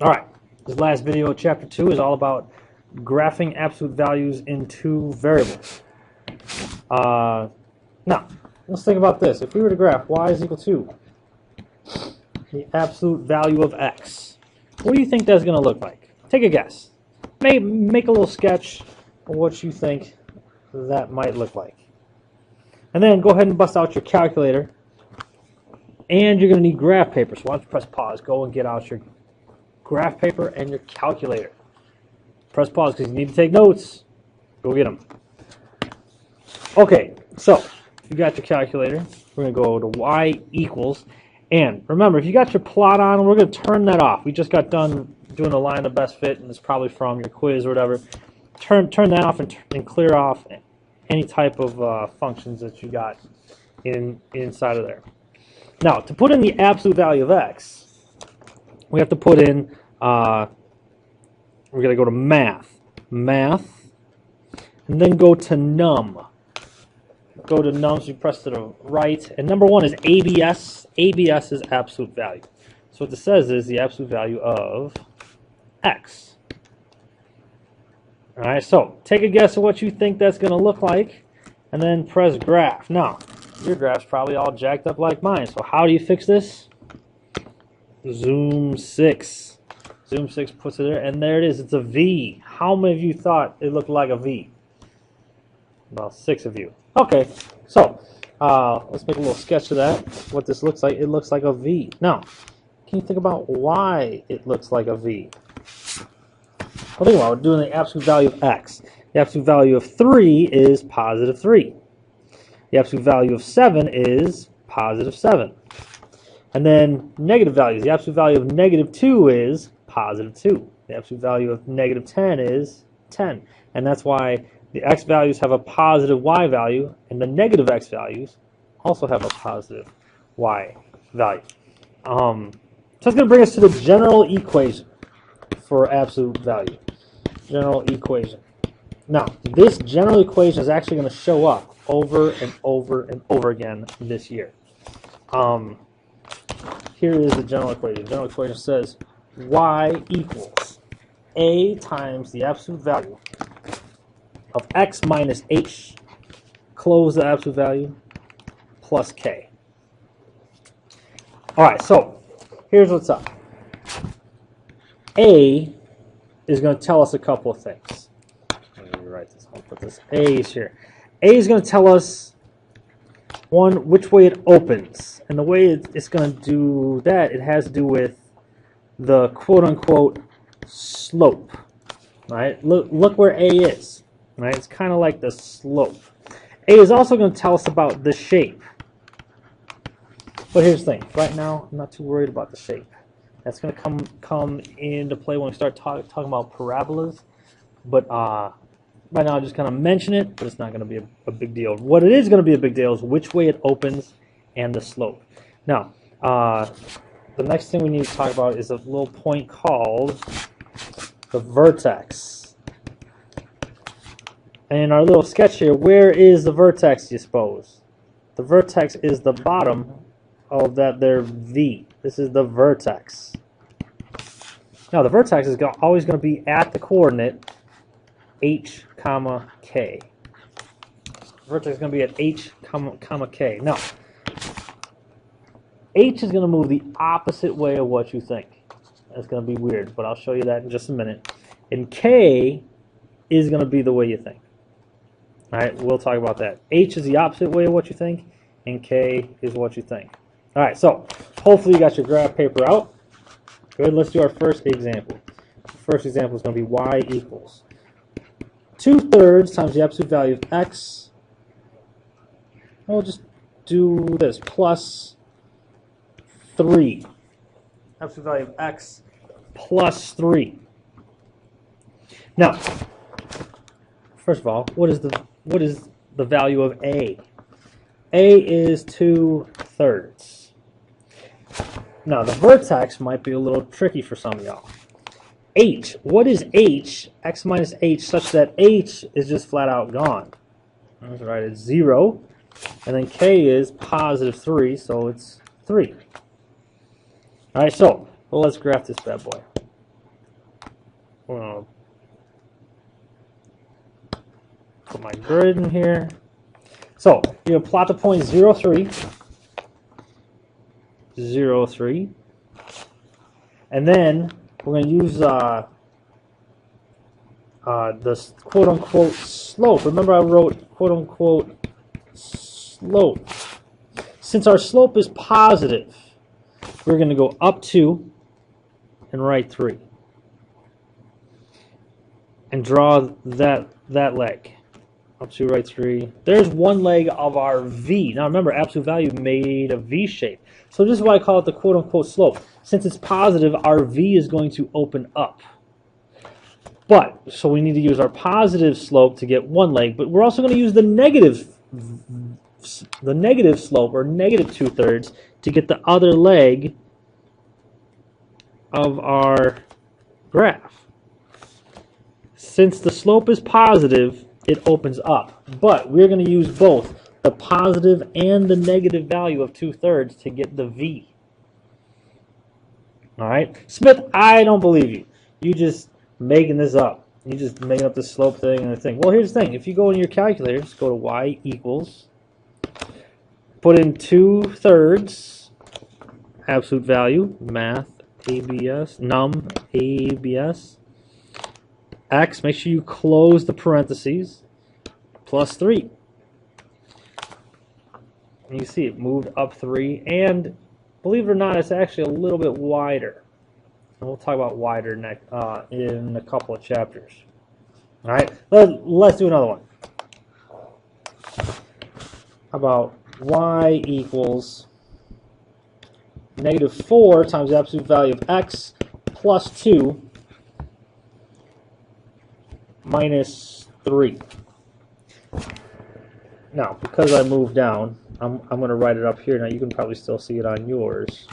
All right, this last video, chapter 2, is all about graphing absolute values in two variables. Now, let's think about this. If we were to graph y is equal to the absolute value of x, what do you think that's going to look like? Take a guess. Make a little sketch of what you think that might look like. And then go ahead and bust out your calculator. And you're going to need graph paper. So why don't you press pause, go and get out your graph paper and your calculator. Press pause because you need to take notes. Go get them. Okay, so you got your calculator. We're going to go to y equals. And remember, if you got your plot on, we're going to turn that off. We just got done doing a line of best fit, and it's probably from your quiz or whatever. Turn that off and clear off any type of functions that you got inside of there. Now, to put in the absolute value of x, we have to put in, we're going to go to math, and then go to num. Go to num, so you press to the right, and number one is ABS. ABS is absolute value. So what this says is the absolute value of x. All right, so take a guess of what you think that's going to look like, and then press graph. Now, your graph's probably all jacked up like mine, so how do you fix this? Zoom 6. Zoom 6 puts it there, and there it is. It's a V. How many of you thought it looked like a V? About 6 of you. Okay, so let's make a little sketch of that. What this looks like, it looks like a V. Now, can you think about why it looks like a V? Well, think about it. We're doing the absolute value of x. The absolute value of 3 is positive 3. The absolute value of 7 is positive 7. And then negative values. The absolute value of negative 2 is positive 2. The absolute value of negative 10 is 10. And that's why the x values have a positive y value, and the negative x values also have a positive y value. So it's going to bring us to the general equation for absolute value. General equation. Now, this general equation is actually going to show up over and over and over again this year. Here is the general equation. The general equation says y equals a times the absolute value of x minus h, close the absolute value, plus k. All right, so here's what's up. A is going to tell us a couple of things. Let me write this. I'll put this A here. A is going to tell us, one, which way it opens. And the way it's going to do that, it has to do with the quote-unquote slope. Right? Look where A is. Right? It's kind of like the slope. A is also going to tell us about the shape. But here's the thing. Right now, I'm not too worried about the shape. That's going to come into play when we start talking about parabolas. But right now, I'm just going to mention it, but it's not going to be a big deal. What it is going to be a big deal is which way it opens and the slope. Now, the next thing we need to talk about is a little point called the vertex. And in our little sketch here, where is the vertex, you suppose? The vertex is the bottom of that there V. This is the vertex. Now, the vertex is always going to be at the coordinate h, comma, k. The vertex is going to be at h, comma, k. Now, h is going to move the opposite way of what you think. That's going to be weird, but I'll show you that in just a minute. And k is going to be the way you think. All right, we'll talk about that. H is the opposite way of what you think, and k is what you think. All right, so hopefully you got your graph paper out. Good, let's do our first example. The first example is going to be y equals 2/3 times the absolute value of x. We'll just do this, plus 3. Absolute value of x plus 3. Now, first of all, what is the value of a? A is 2/3. Now, the vertex might be a little tricky for some of y'all. H, what is h? X minus h, such that h is just flat out gone. That's right, it's 0. And then k is positive 3, so it's 3. All right, so let's graph this bad boy. Well, put my grid in here. So you plot the point 0, 3, 0, 3, and then we're going to use the quote-unquote slope. Remember I wrote quote-unquote slope. Since our slope is positive, we're going to go up 2 and right 3. And draw that leg. Up 2, right 3. There's one leg of our V. Now remember, absolute value made a V shape. So this is why I call it the quote-unquote slope. Since it's positive, our V is going to open up. So we need to use our positive slope to get one leg, but we're also going to use the negative slope, or negative 2/3, to get the other leg of our graph. Since the slope is positive, it opens up. But we're going to use both the positive and the negative value of 2/3 to get the V. All right? Smith, I don't believe you. You just making this up. You just making up the slope thing and the thing. Well, here's the thing. If you go in your calculator, just go to y equals, put in 2/3, absolute value, math, ABS, num, ABS, x, make sure you close the parentheses, plus 3. And you see it moved up 3, and believe it or not, it's actually a little bit wider. And we'll talk about wider in a couple of chapters. All right, let's do another one. How about y equals -4 times the absolute value of x plus 2 minus 3. Now, because I moved down, I'm going to write it up here. Now, you can probably still see it on yours.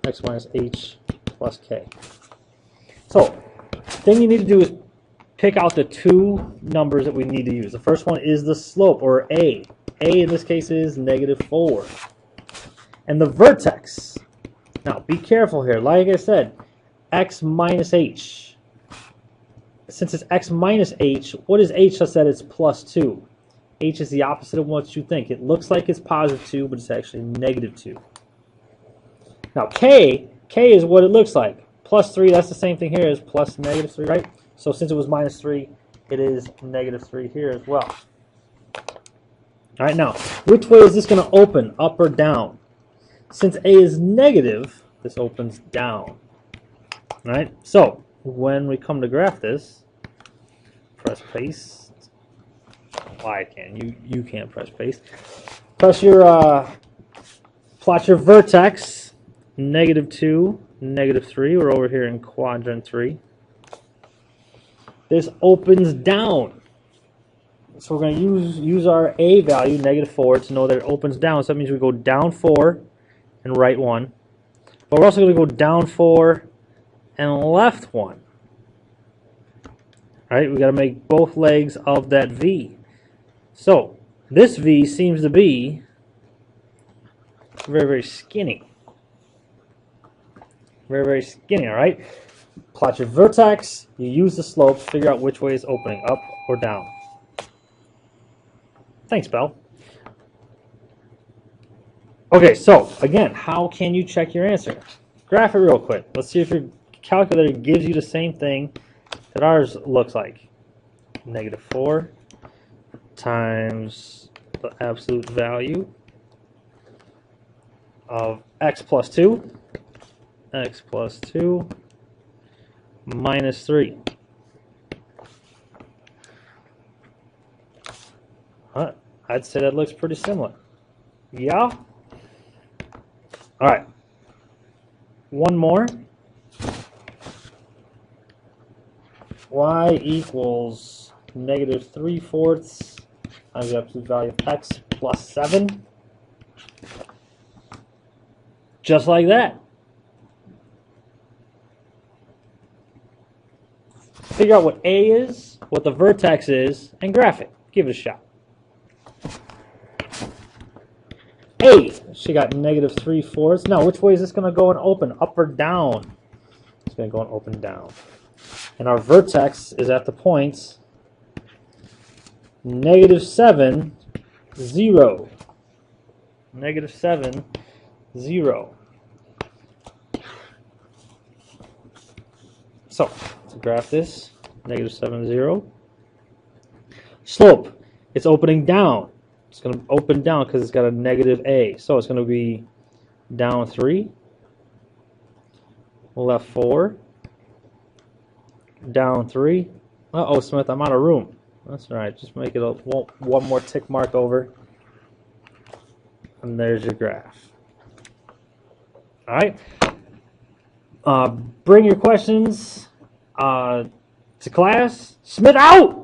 X minus h plus k. So, the thing you need to do is pick out the two numbers that we need to use. The first one is the slope, or a. A in this case is -4. And the vertex. Now, be careful here. Like I said, x minus h. Since it's x minus h, what is h? I said it's plus 2. H is the opposite of what you think. It looks like it's positive 2, but it's actually -2. Now, k is what it looks like. Plus 3, that's the same thing here as plus -3, right? So since it was -3, it is -3 here as well. All right, now, which way is this going to open, up or down? Since a is negative, this opens down. All right, so when we come to graph this, press paste. Well, I can. You can't press paste. Press your plot your vertex. -2, -3. We're over here in quadrant 3. This opens down. So we're going to use our a value, -4, to know that it opens down. So that means we go down 4 and right 1. But we're also going to go down 4 and left 1. All right, we got to make both legs of that V. So this V seems to be very, very skinny. Very, very skinny, all right? Plot your vertex, you use the slope, figure out which way it's opening, up or down. Thanks, Belle. Okay, so again, how can you check your answer? Graph it real quick. Let's see if your calculator gives you the same thing that ours looks like. -4 times the absolute value of x plus 2, x plus 2 minus 3. I'd say that looks pretty similar. Yeah? All right. One more. Y equals -3/4 times the absolute value of x plus 7. Just like that. Figure out what A is, what the vertex is, and graph it. Give it a shot. A, she got -3/4. Now, which way is this going to go and open? Up or down? It's going to go and open down. And our vertex is at the points -7, 0. -7, 0. So, to graph this, -7, 0. Slope, it's opening down. It's going to open down because it's got a -a. So it's going to be down 3, left 4, down 3. Uh-oh, Smith, I'm out of room. That's all right. Just make it one more tick mark over. And there's your graph. All right. Bring your questions to class. Smith out!